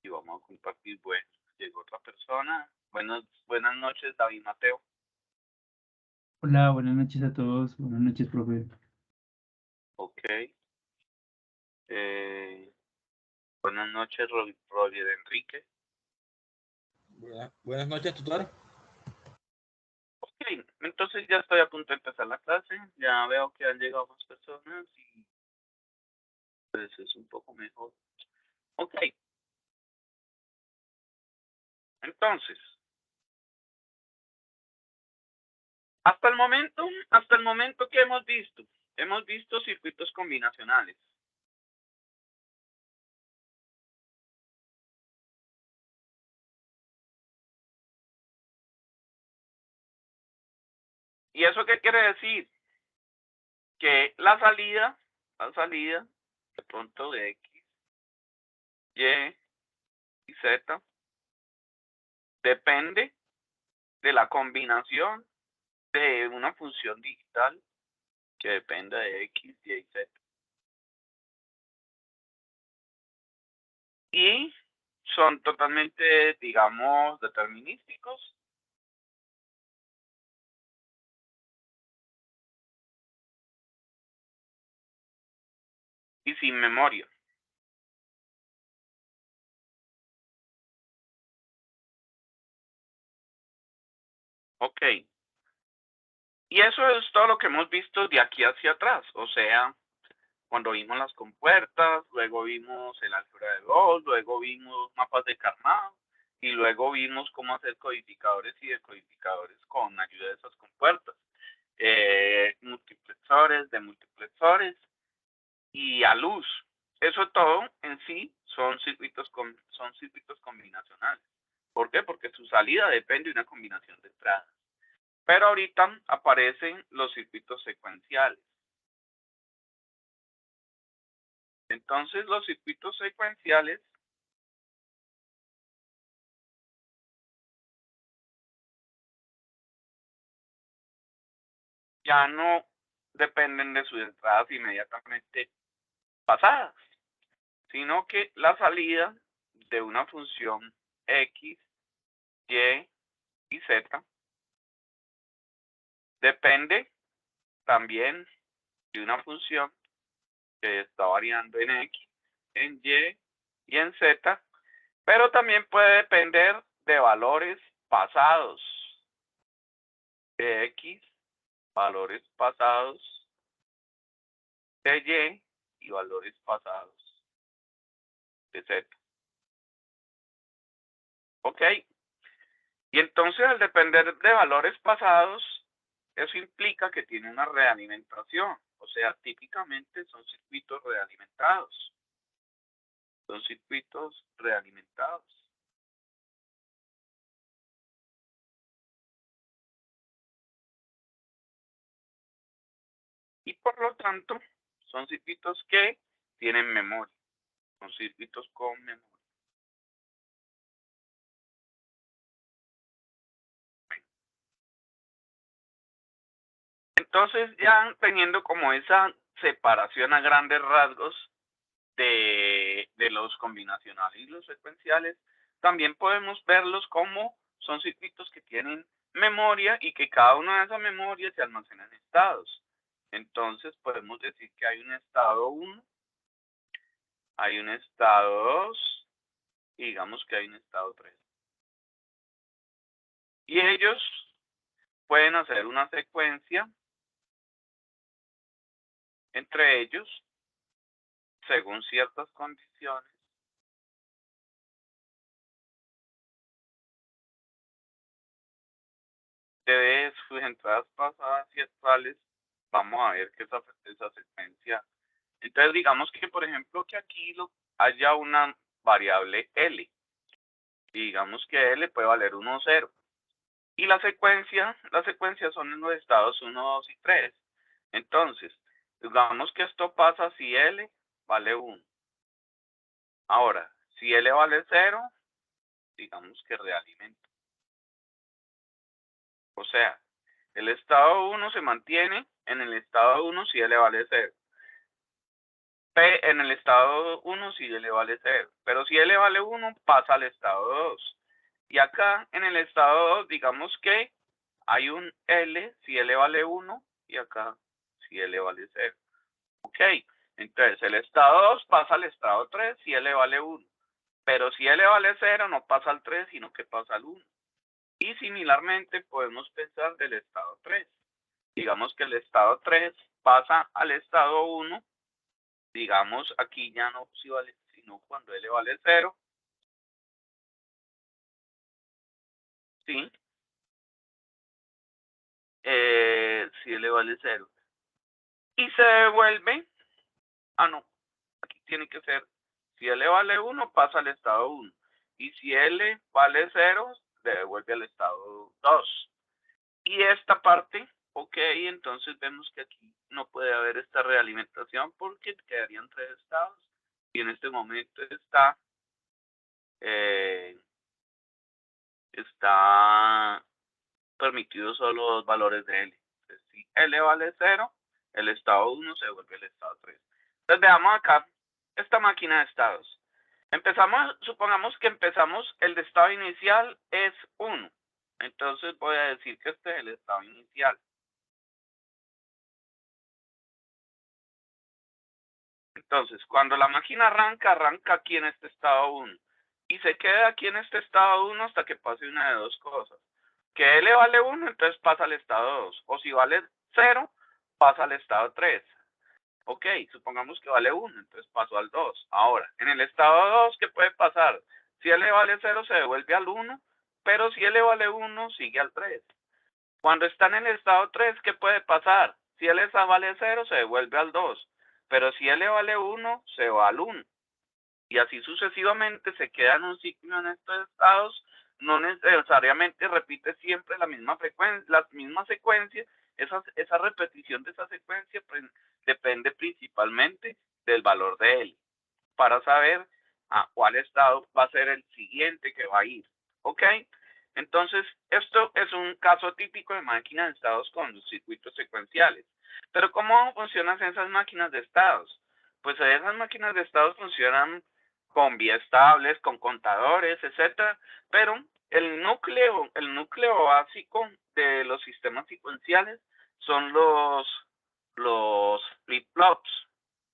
Y vamos a compartir. Bueno, llegó otra persona. Buenas noches, David Mateo. Hola, buenas noches a todos. Buenas noches, profe. Ok. Eh, buenas noches, Roger Enrique. Buenas noches, tutor. Ok, entonces ya estoy a punto de empezar la clase. Ya veo que han llegado más personas y pues es un poco mejor. Ok. Entonces, hasta el momento, ¿qué hemos visto? Hemos visto circuitos combinacionales. ¿Y eso qué quiere decir? Que la salida de pronto de X, Y y Z depende de la combinación de una función digital que depende de X, Y y Z. Y son totalmente, digamos, determinísticos. Y sin memoria. Ok. Y eso es todo lo que hemos visto de aquí hacia atrás. O sea, cuando vimos las compuertas, luego vimos el álgebra de Gauss, luego vimos mapas de Karnaugh, y luego vimos cómo hacer codificadores y decodificadores con ayuda de esas compuertas. Multiplexores, demultiplexores y a luz. Eso todo en sí son circuitos combinacionales. ¿Por qué? Porque su salida depende de una combinación de entradas. Pero ahorita aparecen los circuitos secuenciales. Entonces los circuitos secuenciales ya no dependen de sus entradas inmediatamente pasadas, sino que la salida de una función X, Y y Z depende también de una función que está variando en X, en Y y en Z, pero también puede depender de valores pasados de X, valores pasados de Y valores pasados de Z. ¿Ok? Y entonces al depender de valores pasados, eso implica que tiene una realimentación. O sea, típicamente son circuitos realimentados. Son circuitos realimentados. Y por lo tanto, son circuitos que tienen memoria. Son circuitos con memoria. Entonces, ya teniendo como esa separación a grandes rasgos de los combinacionales y los secuenciales, también podemos verlos como son circuitos que tienen memoria y que cada una de esas memorias se almacena en estados. Entonces podemos decir que hay un estado 1, hay un estado 2 y digamos que hay un estado 3. Y ellos pueden hacer una secuencia entre ellos según ciertas condiciones de sus entradas pasadas y actuales. Vamos a ver que esa secuencia. Entonces digamos que por ejemplo que aquí haya una variable L. Y digamos que L puede valer 1 0. Y la secuencia son en los estados 1, 2 y 3. Entonces, digamos que esto pasa si L vale 1. Ahora, si L vale 0, digamos que realimenta. O sea, el estado 1 se mantiene en el estado 1 si L vale 0. en el estado 1 si L vale 0, pero si L vale 1 pasa al estado 2. Y acá en el estado 2 digamos que hay un L si L vale 1 y acá si L vale 0. Ok, entonces el estado 2 pasa al estado 3 si L vale 1, pero si L vale 0 no pasa al 3 sino que pasa al 1. Y similarmente podemos pensar del estado 3. Digamos que el estado 3 pasa al estado 1. Digamos, aquí ya no si vale, sino cuando L vale 0. ¿Sí? Si L vale 0. Y se devuelve. No. Aquí tiene que ser. Si L vale 1, pasa al estado 1. Y si L vale 0, devuelve al estado 2. Y esta parte, ok, entonces vemos que aquí no puede haber esta realimentación porque quedarían 3 estados. Y en este momento está permitido solo 2 valores de L. Entonces, si L vale 0, el estado 1 se vuelve el estado 3. Entonces veamos acá esta máquina de estados. Supongamos que empezamos, el de estado inicial es 1. Entonces voy a decir que este es el estado inicial. Entonces, cuando la máquina arranca aquí en este estado 1. Y se queda aquí en este estado 1 hasta que pase una de dos cosas. Que L vale 1, entonces pasa al estado 2. O si vale 0, pasa al estado 3. Ok, supongamos que vale 1, entonces pasó al 2. Ahora, en el estado 2, ¿qué puede pasar? Si L vale 0, se devuelve al 1, pero si L vale 1, sigue al 3. Cuando está en el estado 3, ¿qué puede pasar? Si L vale 0, se devuelve al 2, pero si L vale 1, se va al 1. Y así sucesivamente se queda en un ciclo en estos estados, no necesariamente repite siempre la misma frecuencia, las mismas secuencias, esa repetición de esa secuencia depende principalmente del valor de L, para saber a cuál estado va a ser el siguiente que va a ir. ¿Ok? Entonces, esto es un caso típico de máquinas de estados con circuitos secuenciales. Pero ¿cómo funcionan esas máquinas de estados? Pues esas máquinas de estados funcionan con biestables, con contadores, etcétera, pero el núcleo básico de los sistemas secuenciales son los flip-flops.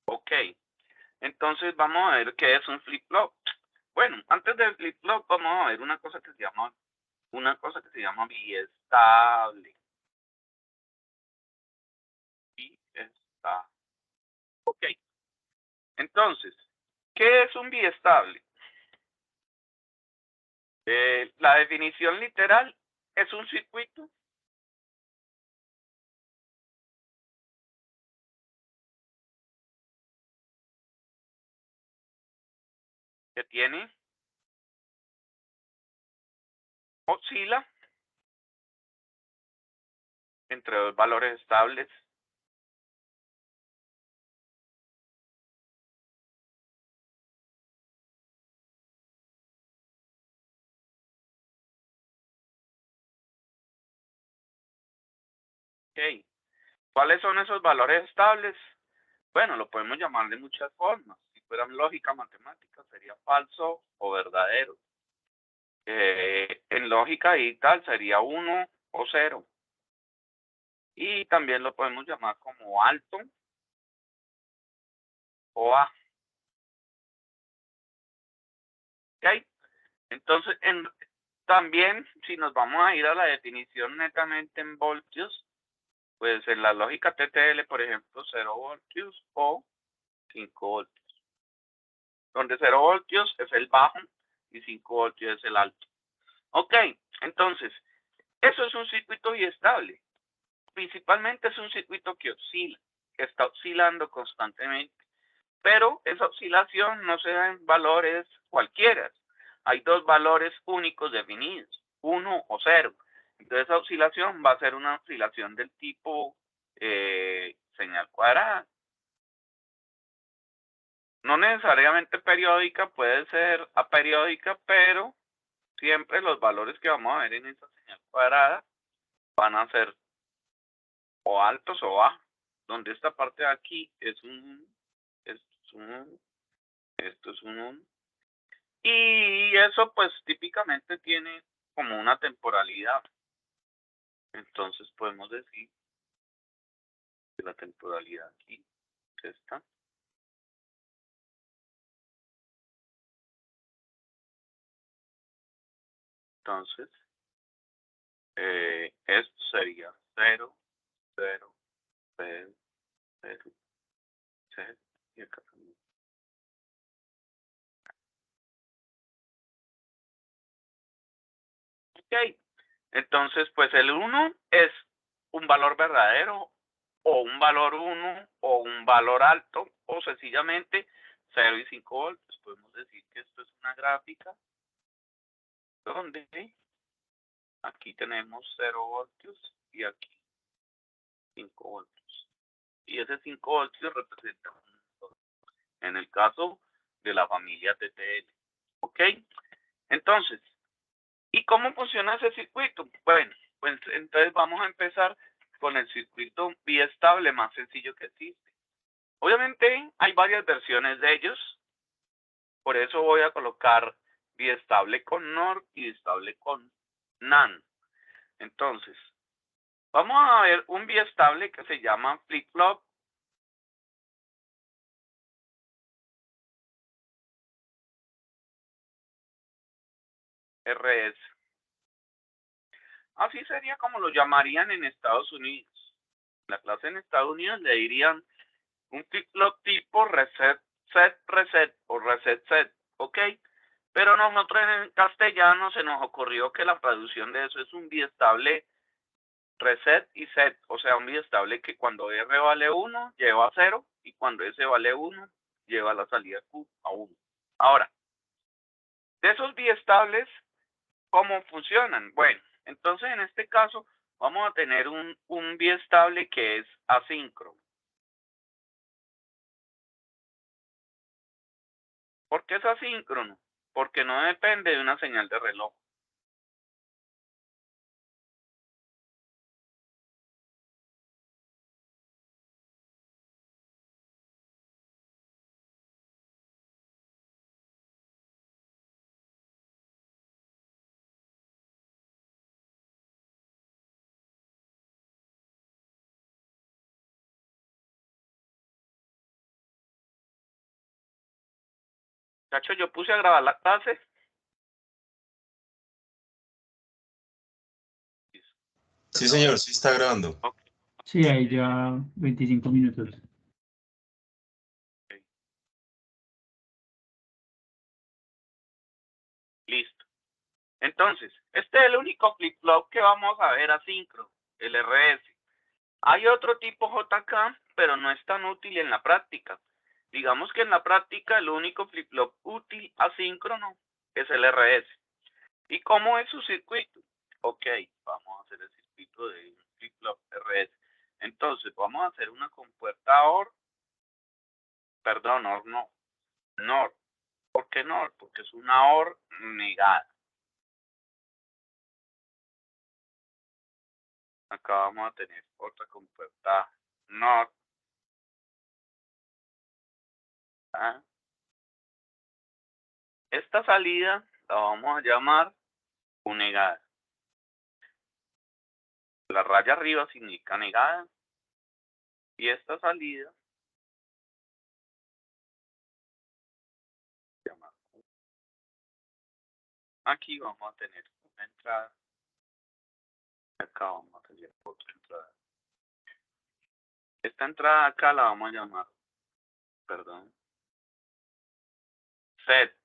Ok, entonces vamos a ver qué es un flip-flop. Bueno, antes del flip-flop vamos a ver una cosa que se llama biestable. Biestable. Ok, entonces, ¿qué es un biestable? La definición literal es un circuito que oscila entre dos valores estables. Ok, ¿cuáles son esos valores estables? Bueno, lo podemos llamar de muchas formas. Si fueran lógica matemática, sería falso o verdadero. En lógica digital sería 1 o 0. Y también lo podemos llamar como alto o A. ¿Ok? Entonces, también, si nos vamos a ir a la definición netamente en voltios, pues en la lógica TTL, por ejemplo, 0 voltios o 5 voltios. Donde 0 voltios es el bajo y 5 voltios es el alto. Ok, entonces, eso es un circuito biestable. Principalmente es un circuito que oscila, que está oscilando constantemente. Pero esa oscilación no se da en valores cualquiera. Hay dos valores únicos definidos, 1 o 0. Entonces esa oscilación va a ser una oscilación del tipo señal cuadrada. No necesariamente periódica, puede ser aperiódica, pero siempre los valores que vamos a ver en esa señal cuadrada van a ser o altos o bajos, donde esta parte de aquí es es un 1, esto es un 1. Y eso pues típicamente tiene como una temporalidad. Entonces podemos decir que la temporalidad aquí es esta. Entonces, esto sería 0, 0, 0, 0, 0, y acá también. Ok, entonces pues el 1 es un valor verdadero o un valor 1 o un valor alto o sencillamente 0 y 5 voltios. Podemos decir que esto es una gráfica donde aquí tenemos 0 voltios y aquí 5 voltios. Y ese 5 voltios representa un motor. En el caso de la familia TTL. ¿Ok? Entonces, ¿y cómo funciona ese circuito? Bueno, pues entonces vamos a empezar con el circuito biestable más sencillo que existe. Obviamente hay varias versiones de ellos, por eso voy a colocar biestable con NOR y biestable con NAND. Entonces, vamos a ver un biestable que se llama flip-flop. RS. Así sería como lo llamarían en Estados Unidos. La clase en Estados Unidos le dirían un flip-flop tipo reset, set, reset o reset, set, ¿ok? Pero nosotros en castellano se nos ocurrió que la traducción de eso es un biestable reset y set, o sea, un biestable que cuando R vale 1 lleva a 0 y cuando S vale 1 lleva la salida Q a 1. Ahora, de esos biestables, ¿cómo funcionan? Bueno, entonces en este caso vamos a tener un biestable que es asíncrono. ¿Por qué es asíncrono? Porque no depende de una señal de reloj. Cacho, yo puse a grabar la clase. Sí, señor, sí está grabando. Ok, Sí, ahí ya 25 minutos. listo. Entonces, este es el único flip-flop que vamos a ver asíncrono, el RS. Hay otro tipo JK, pero no es tan útil en la práctica. Digamos que en la práctica el único flip-flop útil asíncrono es el RS. ¿Y cómo es su circuito? Ok, vamos a hacer el circuito de un flip-flop RS. Entonces, vamos a hacer una compuerta OR, perdón, OR no, NOR. ¿Por qué NOR? Porque es una OR negada. Acá vamos a tener otra compuerta NOR. ¿Ah? Esta salida la vamos a llamar Q negada. La raya arriba significa negada. Y esta salida se llama Q. Aquí vamos a tener una entrada. Acá vamos a tener otra entrada. Esta entrada acá la vamos a llamar, perdón, set.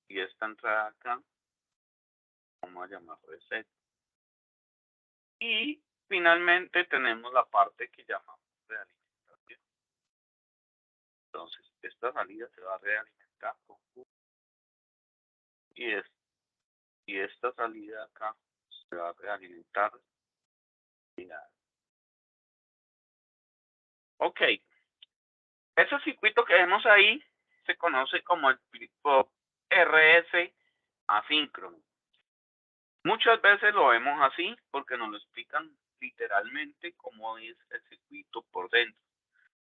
Y esta entrada acá vamos a llamar reset. Y finalmente tenemos la parte que llamamos realimentación. Entonces, esta salida se va a realimentar con Q. Y esta salida acá se va a realimentar. Ok, ese circuito que vemos ahí se conoce como el flip-flop RS asíncrono. Muchas veces lo vemos así porque nos lo explican literalmente cómo es el circuito por dentro.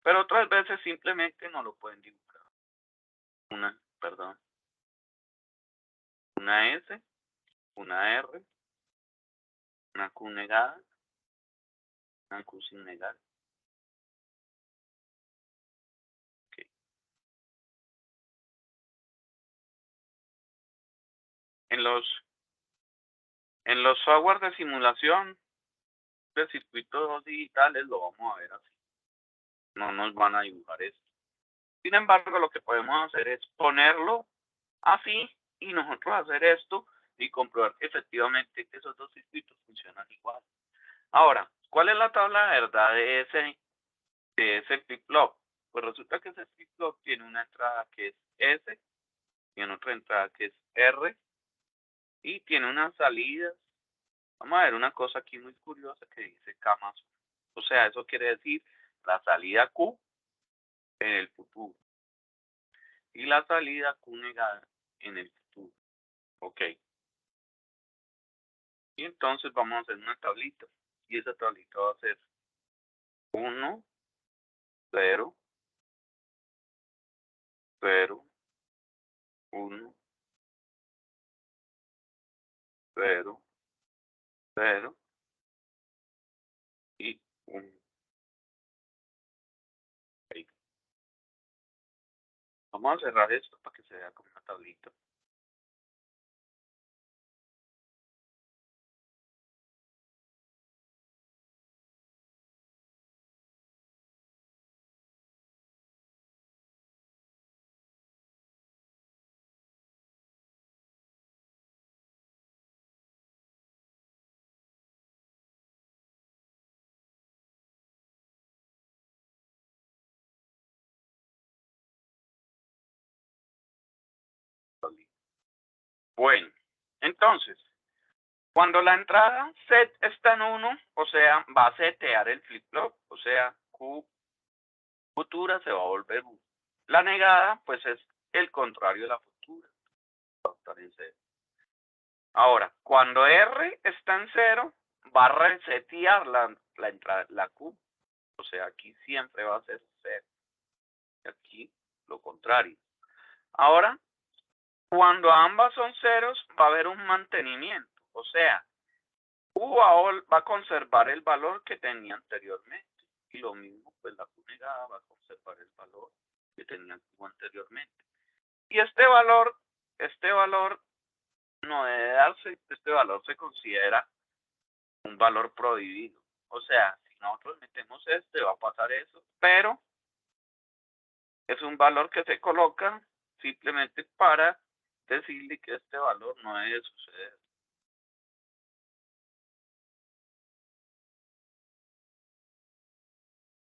Pero otras veces simplemente no lo pueden dibujar. perdón, una S, una R, una Q negada, una Q sin negar. Ok. En los software de simulación de circuitos digitales lo vamos a ver así. No nos van a dibujar esto. Sin embargo, lo que podemos hacer es ponerlo así y nosotros hacer esto y comprobar que efectivamente esos dos circuitos funcionan igual. Ahora, ¿cuál es la tabla de verdad de ese flip-flop? Pues resulta que ese flip-flop tiene una entrada que es S, tiene otra entrada que es R y tiene unas salidas. Vamos a ver una cosa aquí muy curiosa que dice K más 1. O sea, eso quiere decir la salida Q en el futuro y la salida Q negada en el futuro. Ok. Y entonces vamos a hacer una tablita. Y esa tablita va a ser 1, 0, 0, 1, 0, 0 y 1. Ok. Vamos a cerrar esto para que se vea como una tablita. Bueno, entonces, cuando la entrada set está en 1, o sea, va a setear el flip-flop, o sea, Q futura se va a volver 1. La negada, pues es el contrario de la futura, va a estar en 0. Ahora, cuando R está en 0, va a resetear la entrada, la Q, o sea, aquí siempre va a ser 0. Y aquí lo contrario. Ahora, cuando ambas son ceros, va a haber un mantenimiento, o sea, Q va a conservar el valor que tenía anteriormente. Y lo mismo, pues la Q negada va a conservar el valor que tenía Q anteriormente. Y este valor no debe darse, este valor se considera un valor prohibido. O sea, si nosotros metemos va a pasar eso, pero es un valor que se coloca simplemente para decirle que este valor no debe suceder.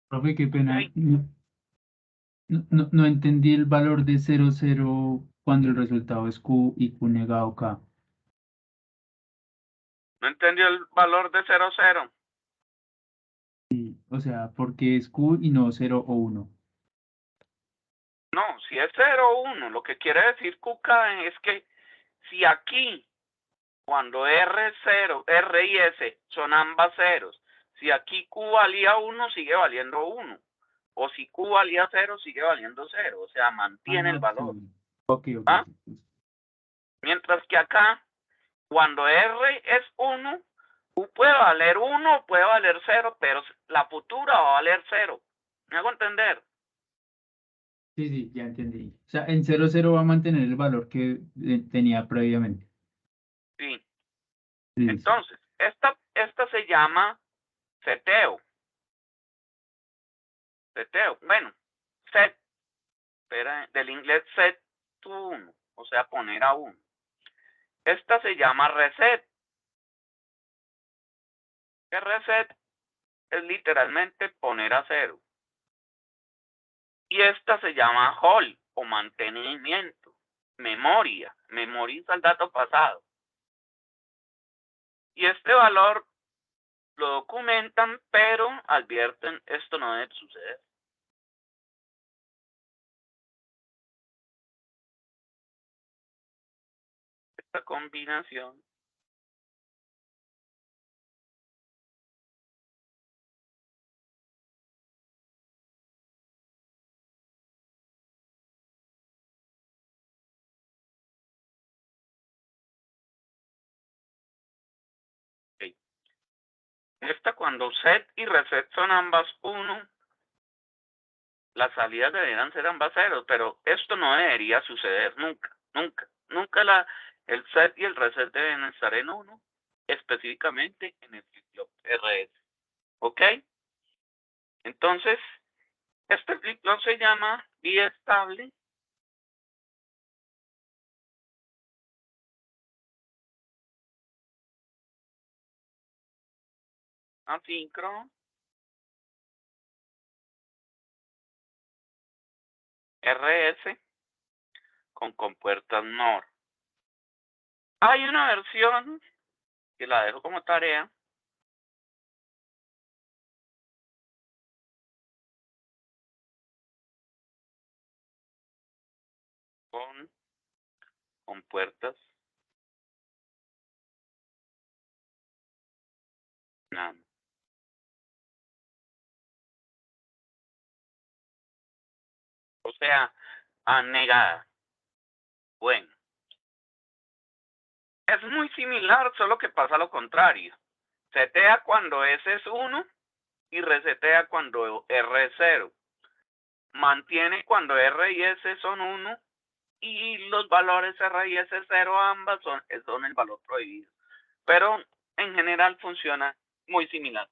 Profe, qué pena. ¿Okay? No entendí el valor de 0,0 cuando el resultado es Q y Q negado K. ¿No entendió el valor de 0,0? Sí, o sea, porque es Q y no 0 o 1. No, si es 0 o 1, lo que quiere decir QK es que si aquí, cuando R y S son ambas ceros, si aquí Q valía 1, sigue valiendo 1. O si Q valía 0, sigue valiendo 0. O sea, mantiene el Ah, valor. sí. Ok. ¿Ah? Mientras que acá, cuando R es 1, Q puede valer 1 o puede valer 0, pero la futura va a valer 0. ¿Me hago entender? Sí, ya entendí. O sea, en 0,0 va a mantener el valor que tenía previamente. Sí. Listo. Entonces, esta se llama seteo. Seteo. Bueno, set, del inglés set to 1, o sea, poner a 1. Esta se llama reset. El reset es literalmente poner a 0. Y esta se llama hold o mantenimiento. Memoria. Memoriza el dato pasado. Y este valor lo documentan, pero advierten esto no debe suceder. Esta combinación Esta cuando set y reset son ambas 1, las salidas deberían ser ambas 0, pero esto no debería suceder nunca, nunca, nunca el set y el reset deben estar en 1, específicamente en el flip-flop RS. ¿Ok? Entonces, este flip-flop se llama biestable. Asíncrono. RS con compuertas NOR. Hay una versión que la dejo como tarea. Con compuertas NAND. O sea, anegada. Bueno. Es muy similar, solo que pasa lo contrario. Setea cuando S es 1 y resetea cuando R es 0. Mantiene cuando R y S son 1 y los valores R y S 0 ambas son el valor prohibido. Pero en general funciona muy similar.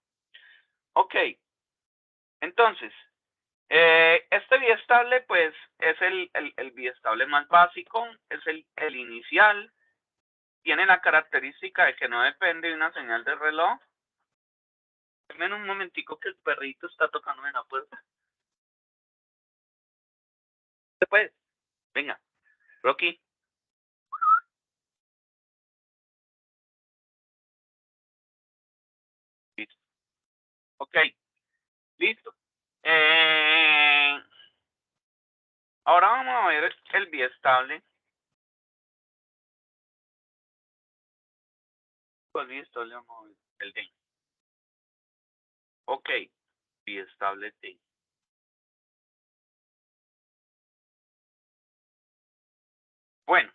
Ok, entonces, este biestable pues es el biestable más básico, es el inicial. Tiene la característica de que no depende de una señal de reloj. Denme un momentico que el perrito está tocando en la puerta. Después, venga, Rocky. Listo. Ok, listo. Ahora vamos a ver el biestable. ¿Cuál biestable vamos a ver? El D. Ok, biestable D. Bueno,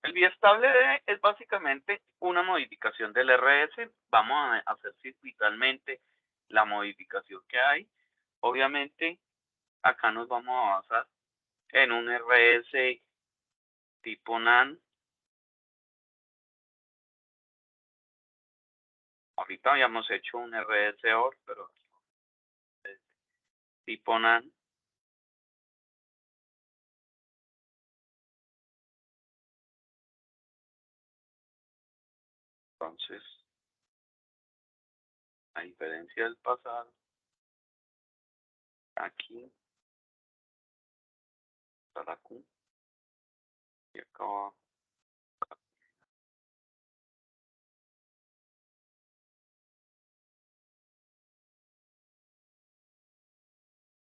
el biestable D es básicamente una modificación del RS. Vamos a hacer circuitalmente la modificación que hay. Obviamente, acá nos vamos a basar en un RS tipo NAND. Ahorita habíamos hecho un RS OR, pero tipo NAND. Entonces, a diferencia del pasado, aquí está la Q y acá abajo.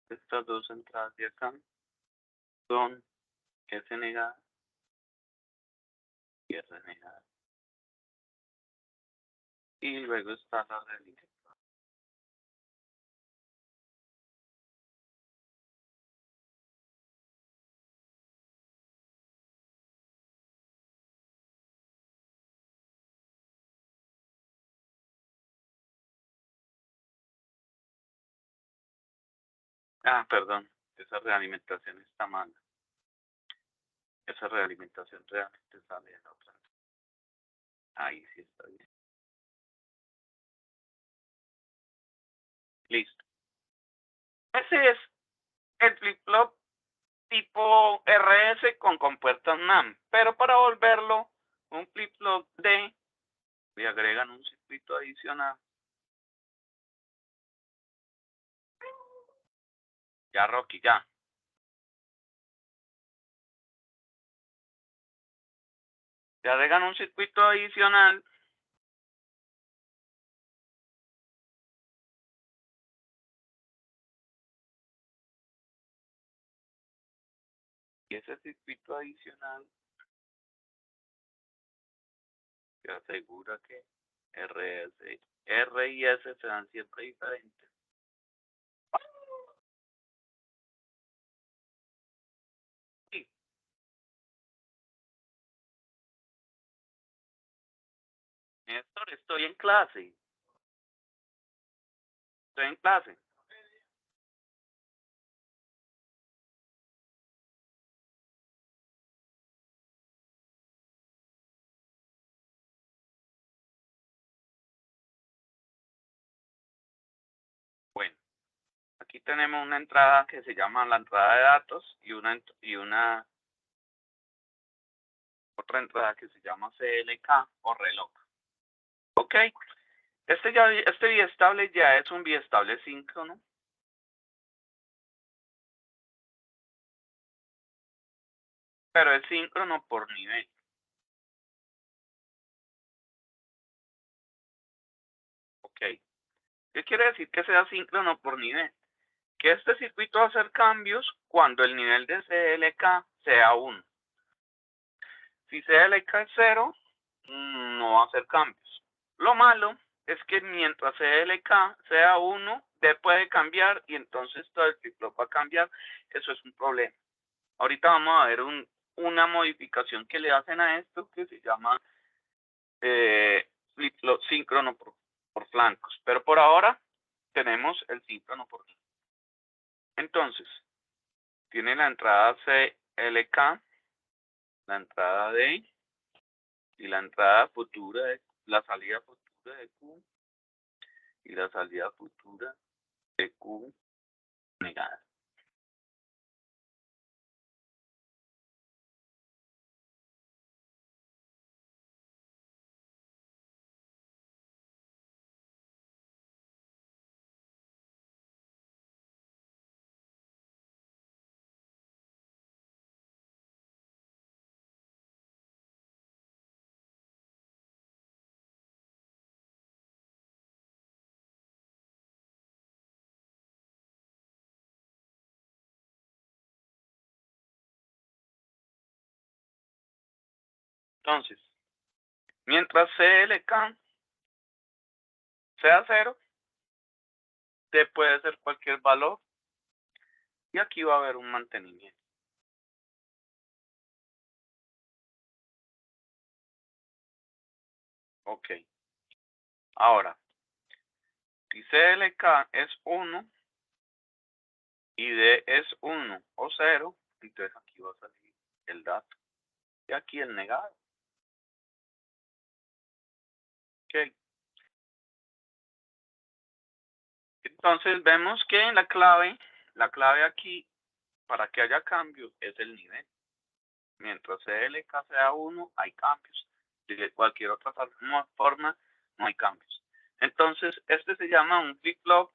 Estas dos entradas de acá son S negada y R negada. Y luego está la relieve. Ah, perdón, esa realimentación está mala. Esa realimentación realmente sale de la otra. Ahí sí está bien. Listo. Ese es el flip-flop tipo RS con compuertas NAND. Pero para volverlo un flip-flop D, le agregan un circuito adicional. Ya, Rocky, ya. Le agregan un circuito adicional. Y ese circuito adicional se asegura que R y S serán siempre diferentes. Sí. Néstor, estoy en clase. Estoy en clase. Bueno, aquí tenemos una entrada que se llama la entrada de datos y una otra entrada que se llama CLK o reloj. Ok, este biestable ya es un biestable síncrono. Pero es síncrono por nivel. Ok. ¿Qué quiere decir que sea síncrono por nivel? Que este circuito va a hacer cambios cuando el nivel de CLK sea 1. Si CLK es 0, no va a hacer cambios. Lo malo es que mientras CLK sea 1, D puede cambiar y entonces todo el flip-flop va a cambiar. Eso es un problema. Ahorita vamos a ver una modificación que le hacen a esto que se llama flip-flop síncrono por flancos. Pero por ahora tenemos el síncrono por nivel. Entonces, tiene la entrada CLK, la entrada D y la entrada futura de la salida futura de Q y la salida futura de Q negada. Entonces, mientras CLK sea 0, D puede ser cualquier valor y aquí va a haber un mantenimiento. Ok. Ahora, si CLK es 1 y D es 1 o 0, entonces aquí va a salir el dato y aquí el negado. Ok. Entonces vemos que en la clave aquí, para que haya cambios, es el nivel. Mientras CLK sea 1, hay cambios. De cualquier otra forma, no hay cambios. Entonces, este se llama un flip-flop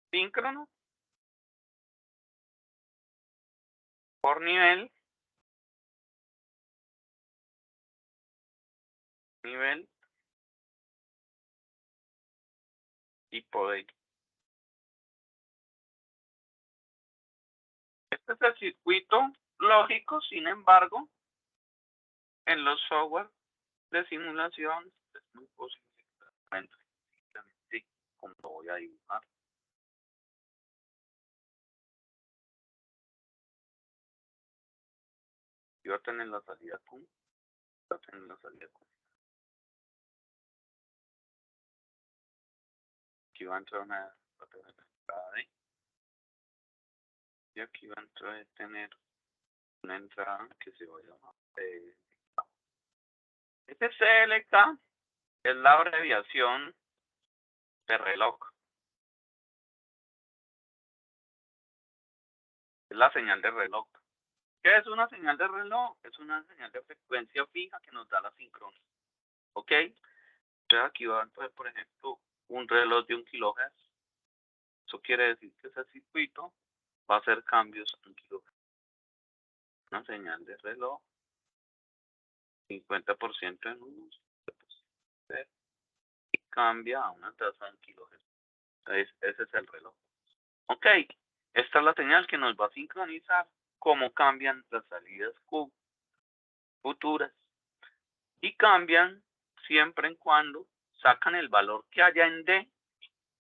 síncrono por nivel y poder. Este es el circuito lógico, sin embargo, en los software de simulación es muy posible que como lo voy a dibujar. Yo voy a tener la salida Q, voy a tener la salida Q. Aquí va a entrar una entrada D. Y aquí va a entrar a tener una entrada que se va a llamar este CLK es la abreviación de reloj. Es la señal de reloj. ¿Qué es una señal de reloj? Es una señal de frecuencia fija que nos da la sincronía. ¿Ok? Entonces aquí va a entrar, por ejemplo, un reloj de 1 kHz. Eso quiere decir que ese circuito va a hacer cambios en kHz. Una señal de reloj, 50% en 1, 50% y cambia a una tasa en kHz. Entonces, ese es el reloj. Ok, esta es la señal que nos va a sincronizar cómo cambian las salidas Q futuras. Y cambian siempre y cuando sacan el valor que haya en D,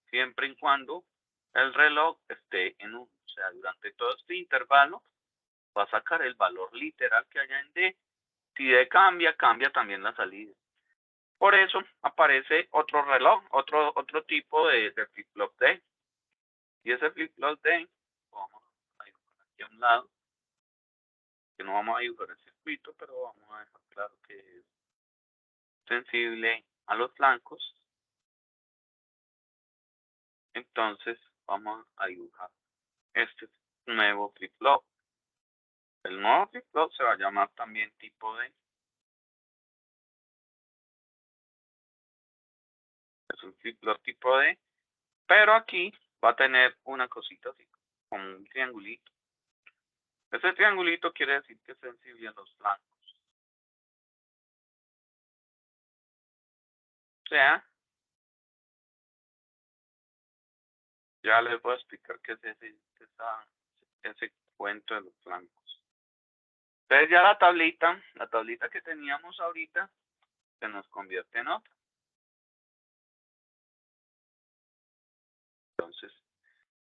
siempre y cuando el reloj esté en 1. O sea, durante todo este intervalo va a sacar el valor literal que haya en D. Si D cambia, cambia también la salida. Por eso aparece otro reloj, otro tipo de flip-flop D. Y ese flip-flop D, vamos a dibujar aquí a un lado, que no vamos a dibujar el circuito, pero vamos a dejar claro que es sensible a los flancos. Entonces vamos a dibujar este nuevo flip-flop. El nuevo flip-flop se va a llamar también tipo D. Es un flip-flop tipo D, pero aquí va a tener una cosita así, como un triangulito. Ese triangulito quiere decir que es sensible a los flancos. O sea, ya les voy a explicar qué es ese cuento de los flancos. Entonces ya la tablita que teníamos ahorita, se nos convierte en otra. Entonces,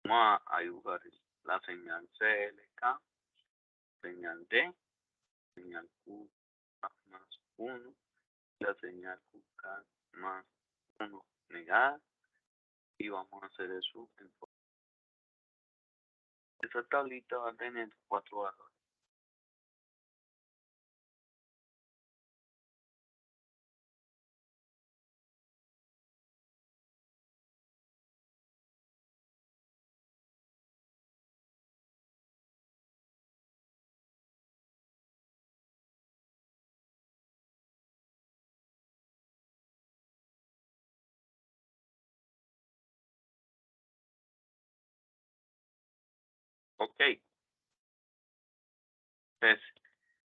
vamos a dibujar la señal CLK, señal D, señal Q más 1, la señal QK más 1 negada, y vamos a hacer eso en forma. Esa tablita va a tener 4 valores. Ok. Entonces,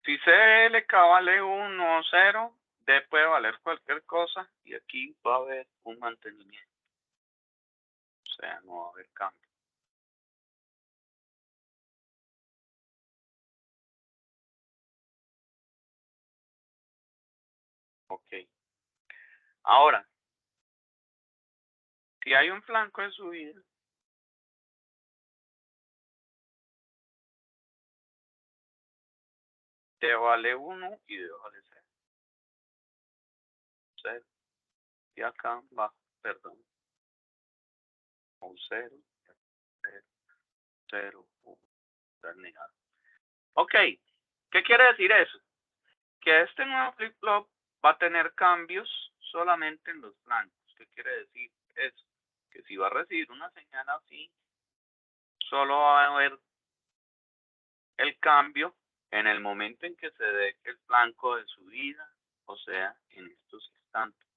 si CLK vale 1 o 0, D puede valer cualquier cosa y aquí va a haber un mantenimiento. O sea, no va a haber cambio. Ok. Ahora, si hay un flanco de subida, D vale 1 y D vale 0. 0. Y acá va, perdón, un 0, 0, 0, 1, negado. Ok, ¿qué quiere decir eso? Que este nuevo flip-flop va a tener cambios solamente en los flancos. ¿Qué quiere decir eso? Que si va a recibir una señal así, solo va a haber el cambio en el momento en que se dé el flanco de subida, o sea, en estos instantes.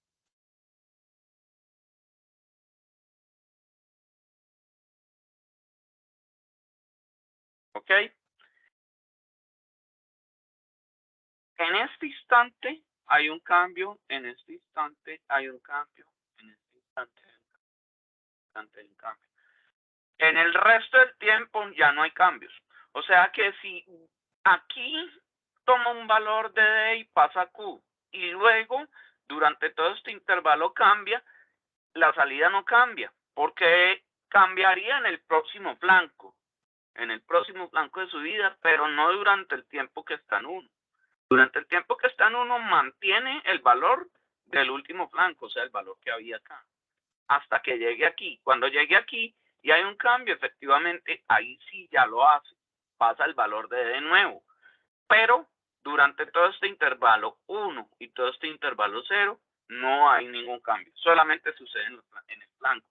¿Ok? En este instante hay un cambio, en este instante hay un cambio, en este instante hay un cambio. En el resto del tiempo ya no hay cambios. O sea que si aquí toma un valor de D y pasa a Q, y luego durante todo este intervalo cambia, la salida no cambia, porque cambiaría en el próximo flanco de subida, pero no durante el tiempo que está en 1. Durante el tiempo que está en 1 mantiene el valor del último flanco, o sea, el valor que había acá, hasta que llegue aquí. Cuando llegue aquí y hay un cambio, efectivamente, ahí sí ya lo hace, pasa el valor de nuevo. Pero durante todo este intervalo 1 y todo este intervalo 0, no hay ningún cambio, solamente sucede en el flanco.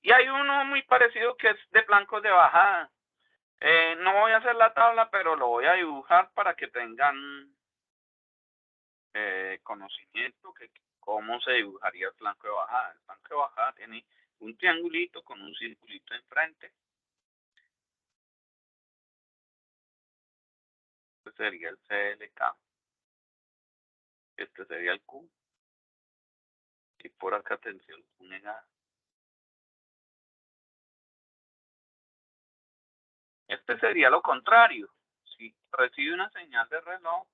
Y hay uno muy parecido que es de flancos de bajada. No voy a hacer la tabla, pero lo voy a dibujar para que tengan conocimiento que cómo se dibujaría el flanco de bajada. El flanco de bajada tiene un triangulito con un circulito enfrente. Este sería el CLK. Este sería el Q. Y por acá tendría el Q negado. Este sería lo contrario. Si recibe una señal de reloj,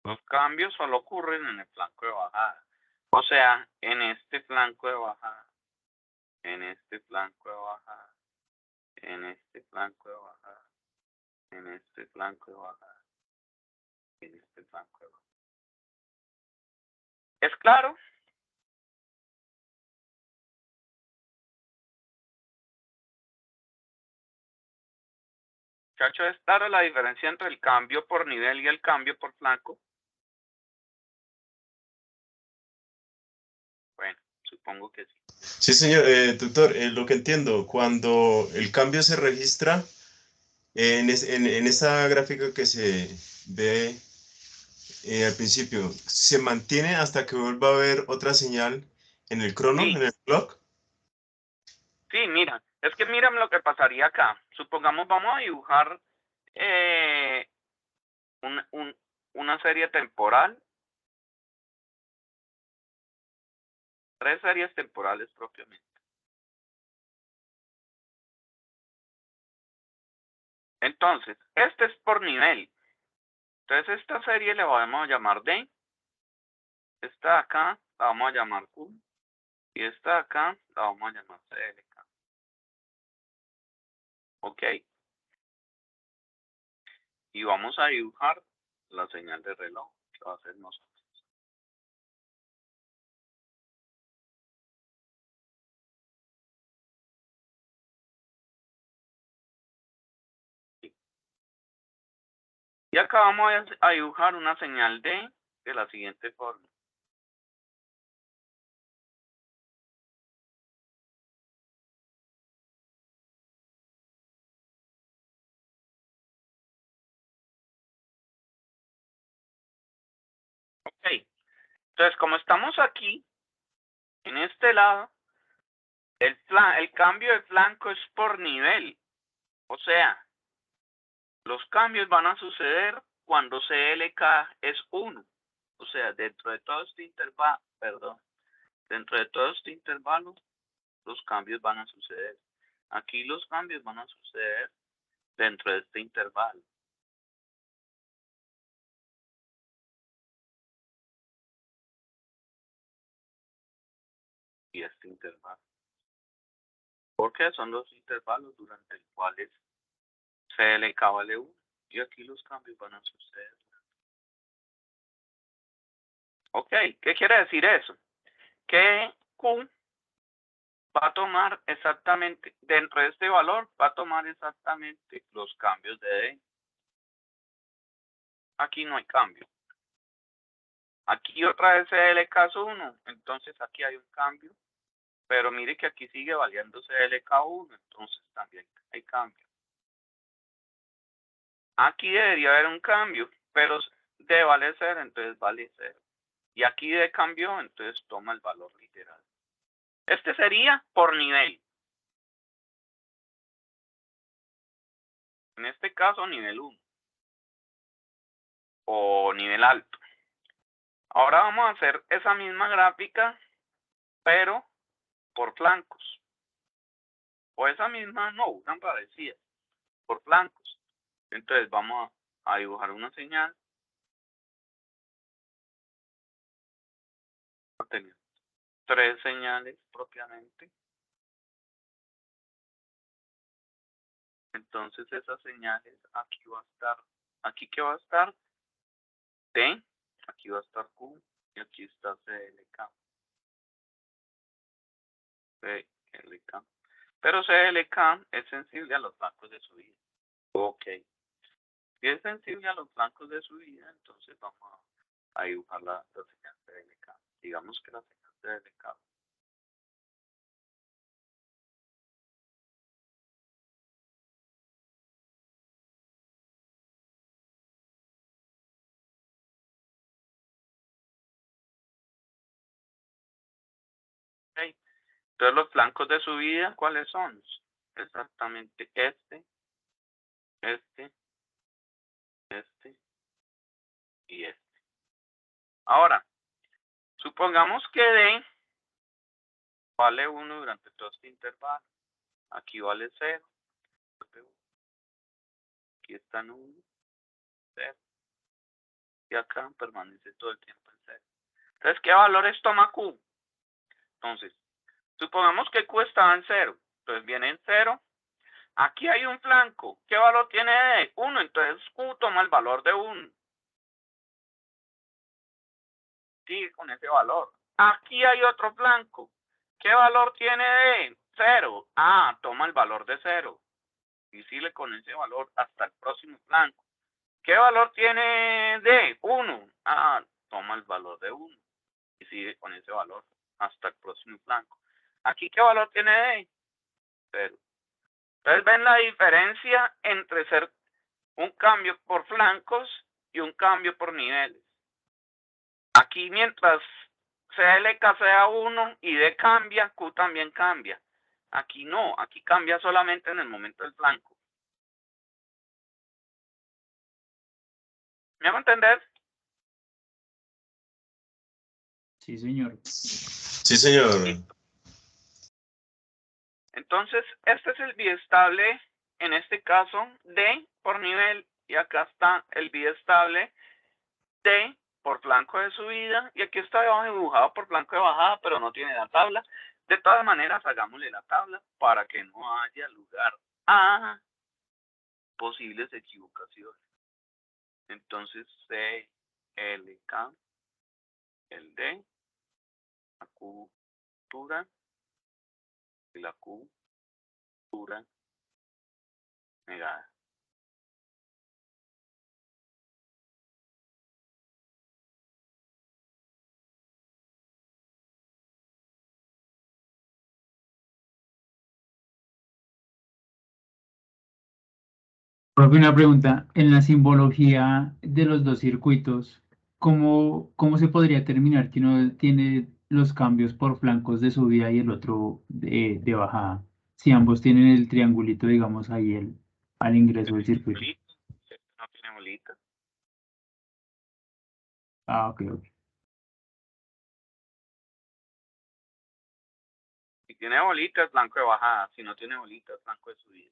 los cambios solo ocurren en el flanco de bajada. O sea, en este flanco de bajada. en este flanco de bajada, en este flanco de bajada, en este flanco de bajada, en este flanco de bajada. ¿Es claro? Muchachos, ¿es clara la diferencia entre el cambio por nivel y el cambio por flanco? Bueno, supongo que sí. Sí, señor. Doctor, lo que entiendo, cuando el cambio se registra en esa gráfica que se ve al principio, se mantiene hasta que vuelva a haber otra señal en el crono, Sí, en el clock. sí, mira, es que mira lo que pasaría acá. Supongamos vamos a dibujar una serie temporal, 3 series temporales propiamente. Entonces, este es por nivel. Entonces, esta serie le vamos a llamar D. Esta de acá la vamos a llamar Q. Y esta de acá la vamos a llamar CLK. Ok. Y vamos a dibujar la señal de reloj que va a hacer nosotros. Y acá vamos a dibujar una señal de la siguiente forma. Ok. Entonces, como estamos aquí, en este lado, el cambio de flanco es por nivel. O sea, los cambios van a suceder cuando CLK es 1. O sea, dentro de todo este intervalo, los cambios van a suceder. Aquí los cambios van a suceder dentro de este intervalo. Y este intervalo. Porque son los intervalos durante los cuales CLK vale 1. Y aquí los cambios van a suceder. Ok, ¿qué quiere decir eso? Que Q va a tomar exactamente, dentro de este valor, va a tomar exactamente los cambios de D. Aquí no hay cambio. Aquí otra vez CLK es 1, entonces aquí hay un cambio. Pero mire que aquí sigue valiendo CLK1, entonces también hay cambio. Aquí debería haber un cambio, pero de vale 0, entonces vale 0. Y aquí de cambio, entonces toma el valor literal. Este sería por nivel. En este caso, nivel 1. O nivel alto. Ahora vamos a hacer esa misma gráfica, pero por flancos. O esa misma, no, una parecida, por flancos. Entonces vamos a dibujar una señal. Va a tener 3 señales propiamente. Entonces esas señales, aquí va a estar, aquí que va a estar T, aquí va a estar Q y aquí está CLK. CLK. Pero CLK es sensible a los flancos de subida. Ok. Si es sensible a los flancos de subida, entonces vamos a dibujar la señal CLK. Digamos que la señal CLK. Okay. Entonces los flancos de subida, ¿cuáles son? Exactamente este y este. Ahora, supongamos que D vale 1 durante todo este intervalo. Aquí vale 0. Aquí está en 1, 0. Y acá permanece todo el tiempo en 0. Entonces, ¿qué valores toma Q? Entonces, Supongamos que Q estaba en 0. Entonces viene en 0. Aquí hay un flanco. ¿Qué valor tiene D? 1. Entonces Q toma el valor de 1. Sigue con ese valor. Aquí hay otro flanco. ¿Qué valor tiene D? 0. Ah, toma el valor de 0. Y sigue con ese valor hasta el próximo flanco. ¿Qué valor tiene D? 1. Ah, toma el valor de 1. Y sigue con ese valor hasta el próximo flanco. Aquí, ¿qué valor tiene D? 0. Entonces, ¿ven la diferencia entre ser un cambio por flancos y un cambio por niveles? Aquí, mientras CLK sea 1 y D cambia, Q también cambia. Aquí no, aquí cambia solamente en el momento del flanco. ¿Me hago entender? Sí, señor. Sí, señor. Listo. Entonces, este es el biestable, en este caso, D por nivel, y acá está el biestable D por flanco de subida, y aquí está dibujado por flanco de bajada, pero no tiene la tabla. De todas maneras, hagámosle la tabla para que no haya lugar a posibles equivocaciones. Entonces, C, L, K, el D, la Q dura, y la Q dura negada. Profe, una pregunta. En la simbología de los dos circuitos, ¿cómo se podría terminar que uno tiene los cambios por flancos de subida y el otro de bajada? Si ambos tienen el triangulito, digamos, ahí al ingreso del circuito. No tiene bolita. Ah, ok, ok. Si tiene bolita, es blanco de bajada. Si no tiene bolita, es blanco de subida.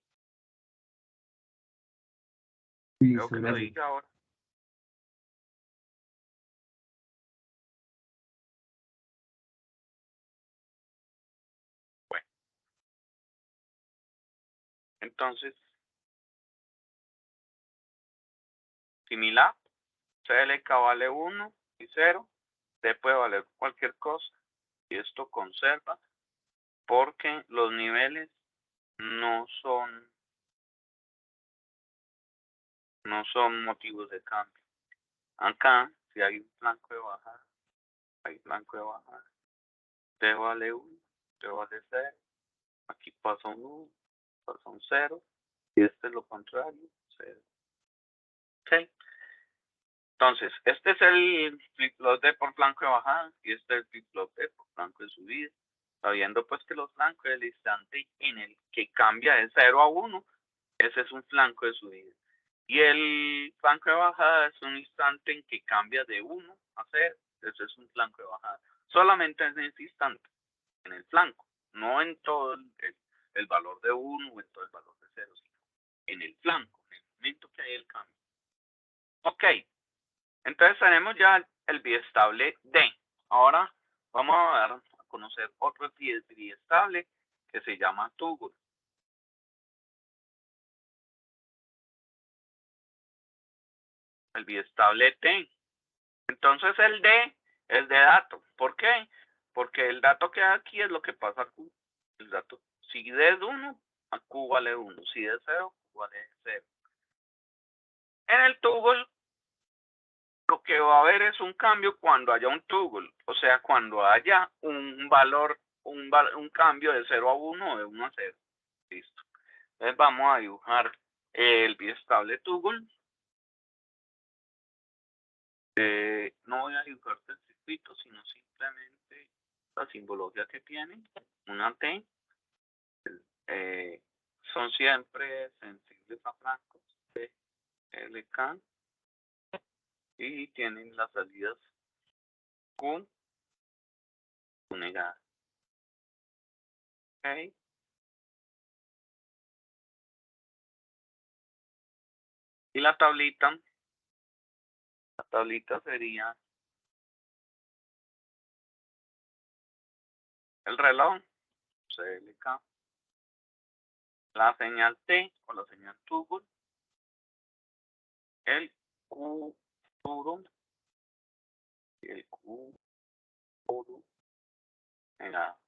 Creo Listo, que lo gracias. dije ahora. Bueno, entonces, similar, CLK vale 1 y 0. D puede valer cualquier cosa. Y esto conserva porque los niveles no son motivos de cambio. Acá, si hay un flanco de bajada, hay flanco de bajada. D vale 1, D vale 0. Aquí pasa un 1, pasa un 0. Y este es lo contrario, 0. Ok. Entonces, este es el flip-flop D por flanco de bajada y este es el flip-flop D por flanco de subida. Sabiendo pues que los flancos del instante en el que cambia de 0 a 1, ese es un flanco de subida. Y el flanco de bajada es un instante en que cambia de 1 a 0, ese es un flanco de bajada. Solamente en ese instante, en el flanco, no en todo el valor de 1 o en todo el valor de 0, sino en el flanco, en el momento que hay el cambio. Ok. Entonces tenemos ya el biestable D. Ahora vamos a conocer otro biestable que se llama Tugol. El biestable T. Entonces el D es de dato. ¿Por qué? Porque el dato que hay aquí es lo que pasa a Q. El dato, si D es 1, a Q vale 1. Si D es 0, Q vale 0. En el Tugol lo que va a haber es un cambio cuando haya un toggle, o sea, cuando haya un valor, un cambio de 0 a 1 o de 1 a 0. Listo. Entonces vamos a dibujar el biestable toggle. No voy a dibujar el circuito, sino simplemente la simbología que tiene. Una T. Son siempre sensibles a flancos. T, L, K. Y tienen las salidas Q negada. ¿Ok? Y la tablita sería el reloj. CLK. La señal T o la señal toggle, el Q duro y el Q duro negado.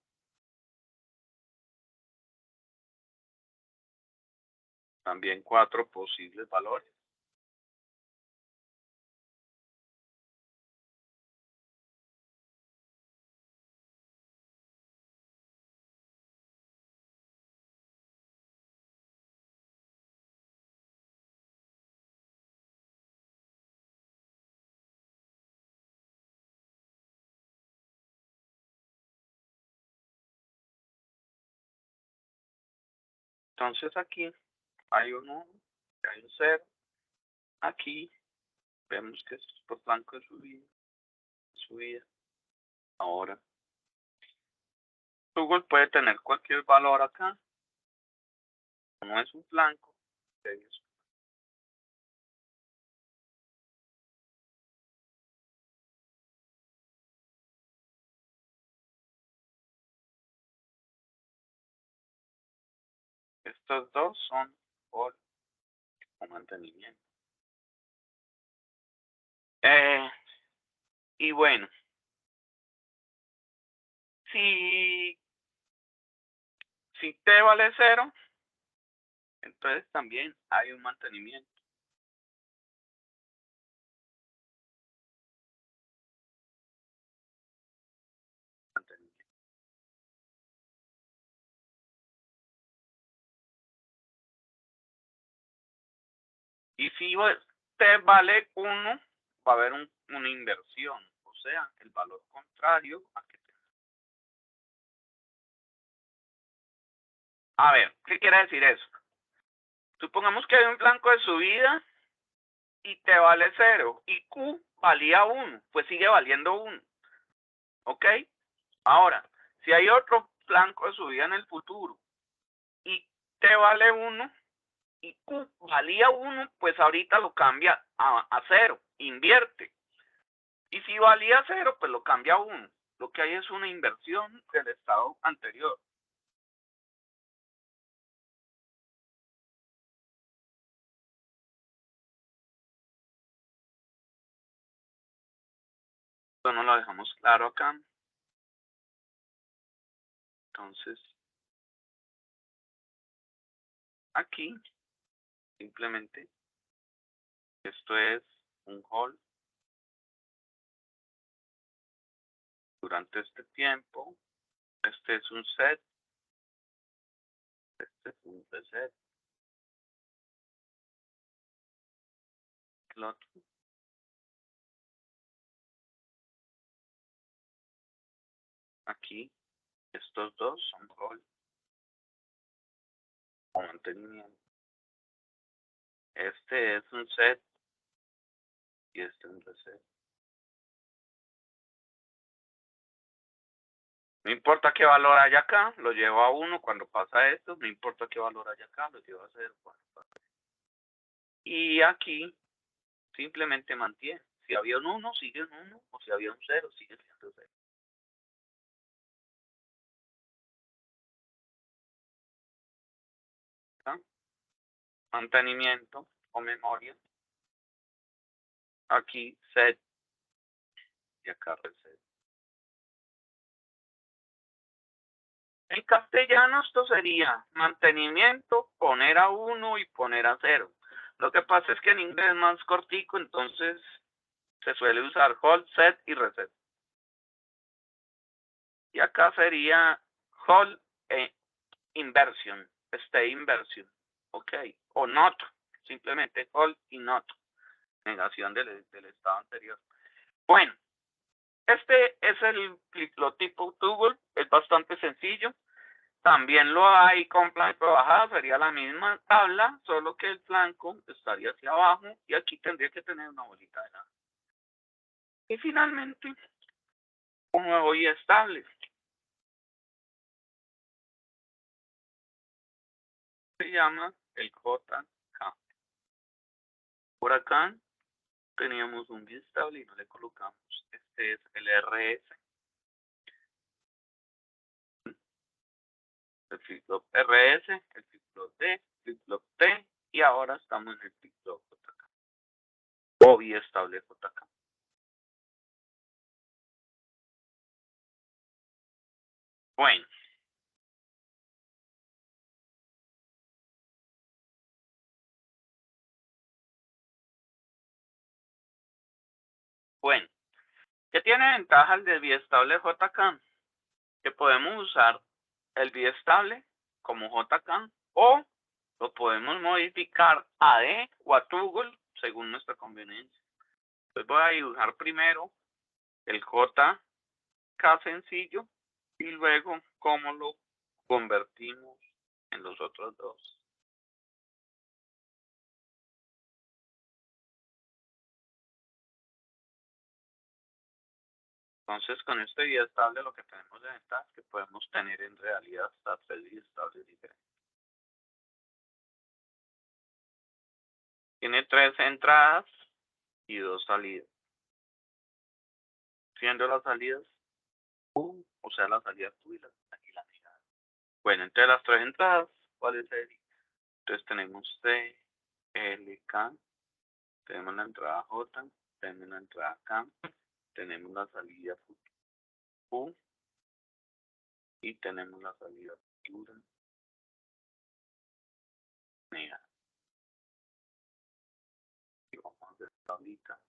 También 4 posibles valores. Entonces aquí hay un 1, hay un 0. Aquí vemos que esto es por flanco de subida. Ahora, Google puede tener cualquier valor acá. No es un flanco. Estos dos son por mantenimiento. Y bueno, si T vale 0, entonces también hay un mantenimiento. Y si T vale 1, va a haber una inversión, o sea, el valor contrario a que T. A ver, ¿qué quiere decir eso? Supongamos que hay un flanco de subida y T vale 0 y Q valía 1, pues sigue valiendo 1. ¿Ok? Ahora, si hay otro flanco de subida en el futuro y T vale 1 y Q valía 1, pues ahorita lo cambia a 0, invierte. Y si valía 0, pues lo cambia a 1. Lo que hay es una inversión del estado anterior. Esto no lo dejamos claro acá. Entonces, aquí, simplemente, esto es un hold durante este tiempo. Este es un set. Este es un reset. El otro. Aquí, estos dos son hold o mantenimiento. Este es un set y este es un reset. No importa qué valor haya acá, lo llevo a 1 cuando pasa esto. No importa qué valor haya acá, lo llevo a 0 cuando pasa esto. Y aquí simplemente mantiene. Si había un 1, sigue en 1. O si había un 0, sigue siendo 0. ¿Ah? Mantenimiento o memoria. Aquí set y acá reset. En castellano esto sería mantenimiento, poner a 1 y poner a 0. Lo que pasa es que en inglés es más cortico, entonces se suele usar hold, set y reset. Y acá sería hold e inversion, stay inversion, ok, o not, simplemente hold y not, negación del estado anterior. Bueno, este es el flip-flop toggle, es bastante sencillo. También lo hay con flanco bajada, sería la misma tabla, solo que el flanco estaría hacia abajo y aquí tendría que tener una bolita de nada. Y finalmente, un nuevo y estable. Se llama el JK. Por acá teníamos un estable y no le colocamos. Este es el RS. el flip-flop RS, el flip-flop D, flip-flop T, y ahora estamos en el flip-flop JK. O biestable JK. Bueno. Bueno, ¿qué tiene ventaja el del biestable JK? Que podemos usar el biestable como JK o lo podemos modificar a D o a toggle según nuestra conveniencia. Entonces voy a dibujar primero el JK sencillo y luego cómo lo convertimos en los otros dos. Entonces, con este biestable lo que tenemos de ventaja es que podemos tener en realidad hasta 3 biestables diferentes. Tiene 3 entradas y 2 salidas. Siendo las salidas U, o sea, la salida Q y la negada. Bueno, entre las 3 entradas, ¿cuál es el? Entonces tenemos C, L, K, tenemos la entrada J, tenemos la entrada K, tenemos la salida Q y tenemos la salida futura negada. Y vamos a hacer tablita.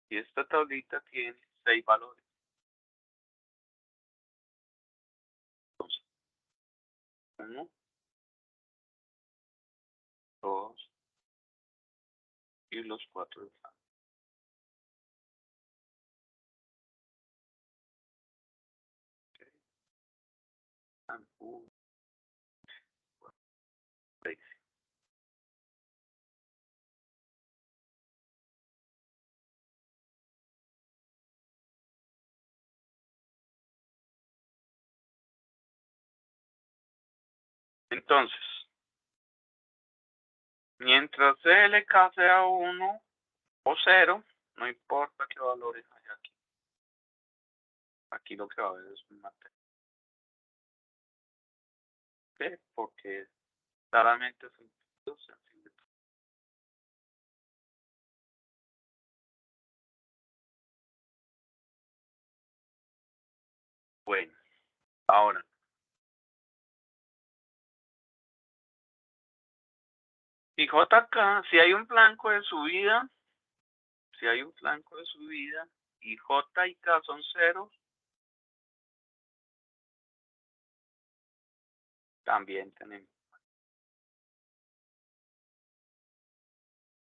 Y esta tablita tiene 6 valores. Entonces, 1, 2 y los 4 de acá. Okay. 1, 4, 6. Entonces, mientras LK sea 1 o 0, no importa qué valores haya aquí. Aquí lo que va a haber es un material. ¿Qué? Porque claramente es un sencillo. Bueno, ahora. Y JK, si hay un flanco de subida, y J y K son 0, también tenemos.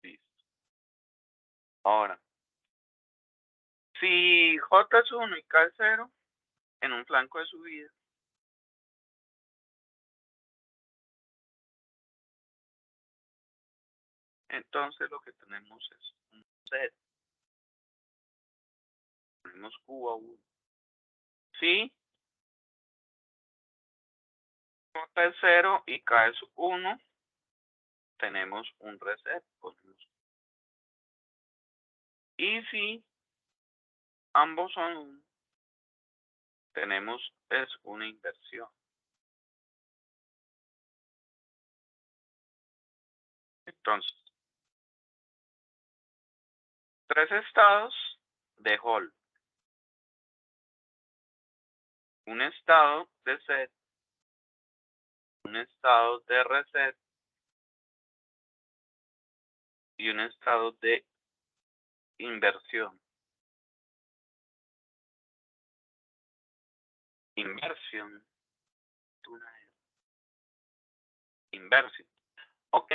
Listo. Ahora, si J es 1 y K es 0, en un flanco de subida, entonces lo que tenemos es un 0. Ponemos Q a 1. Si J es 0 y K es 1, tenemos un reset. Y si ambos son 1, tenemos es una inversión. Entonces, 3 estados de hold. Un estado de set, un estado de reset y un estado de inversión. Inversión. Inversión. Ok.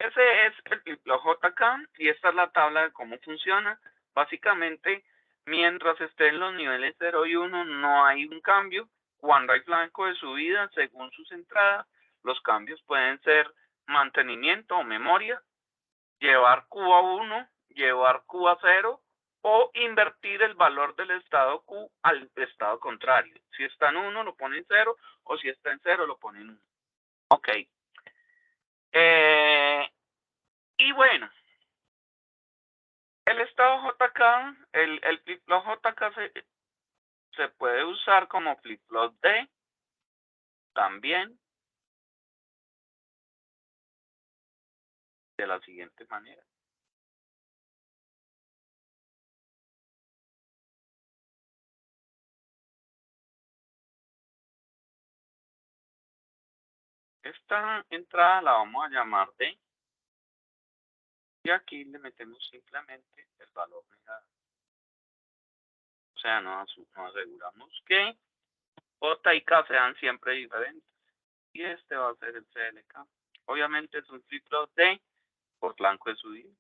Ese es el JK y esta es la tabla de cómo funciona. Básicamente, mientras estén los niveles 0 y 1, no hay un cambio. Cuando hay flanco de subida, según sus entradas, los cambios pueden ser mantenimiento o memoria, llevar Q a 1, llevar Q a 0 o invertir el valor del estado Q al estado contrario. Si está en 1 lo ponen 0 o si está en 0 lo ponen 1. Ok. Y bueno, el estado JK, el flip-flop JK se puede usar como flip-flop D también de la siguiente manera. Esta entrada la vamos a llamar D y aquí le metemos simplemente el valor negativo. O sea, nos aseguramos que J y K sean siempre diferentes. Y este va a ser el CLK. Obviamente es un flip-flop D por blanco de su día.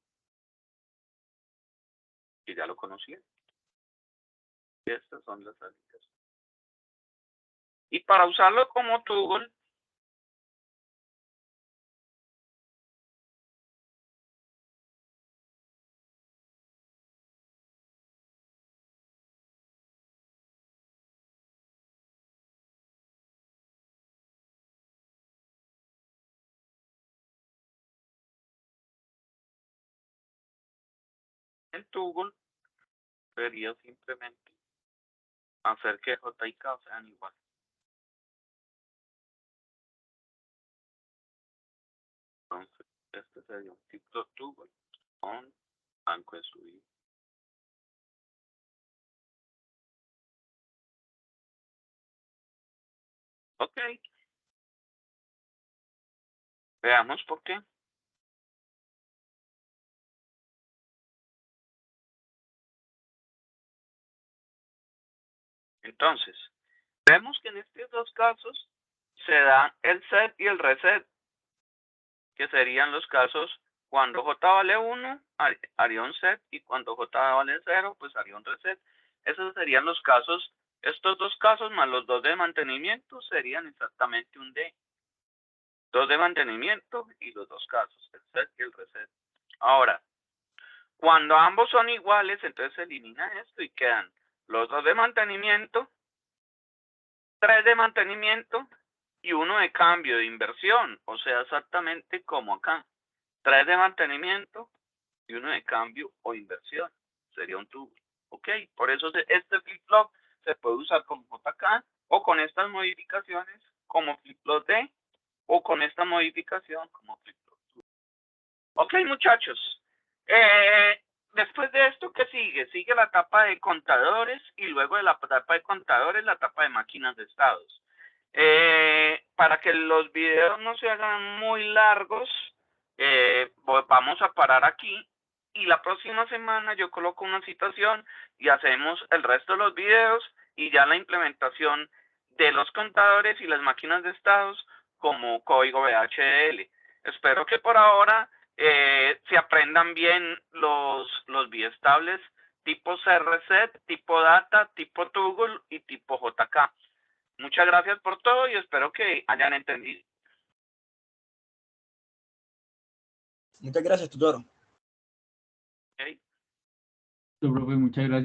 Y ya lo conocían. Y estas son las salidas. Y para usarlo como toggle, el toggle sería simplemente hacer que J y K sean iguales. Entonces, este sería un flip-flop toggle con blanco de su día. Ok. Veamos por qué. Entonces, vemos que en estos dos casos se da el set y el reset, que serían los casos cuando J vale 1, haría un set, y cuando J vale 0, pues haría un reset. Esos serían los casos, estos dos casos más los dos de mantenimiento serían exactamente un D. Dos de mantenimiento y los dos casos, el set y el reset. Ahora, cuando ambos son iguales, entonces se elimina esto y quedan los dos de mantenimiento, 3 de mantenimiento y 1 de cambio de inversión, o sea, exactamente como acá. 3 de mantenimiento y 1 de cambio o inversión. Sería un tubo. ¿Ok? Por eso este flip-flop se puede usar como JK o con estas modificaciones como flip-flop D o con esta modificación como flip-flop. Ok, muchachos. Después de esto, ¿qué sigue? Sigue la etapa de contadores y luego de la etapa de contadores, la etapa de máquinas de estados. Para que los videos no se hagan muy largos, vamos a parar aquí y la próxima semana yo coloco una citación y hacemos el resto de los videos y ya la implementación de los contadores y las máquinas de estados como código VHDL. Espero que por ahora se aprendan bien los biestables tipo CRZ, tipo data, tipo toggle y tipo JK. Muchas gracias por todo y espero que hayan entendido. Muchas gracias, tutor. Okay. Profe, muchas gracias.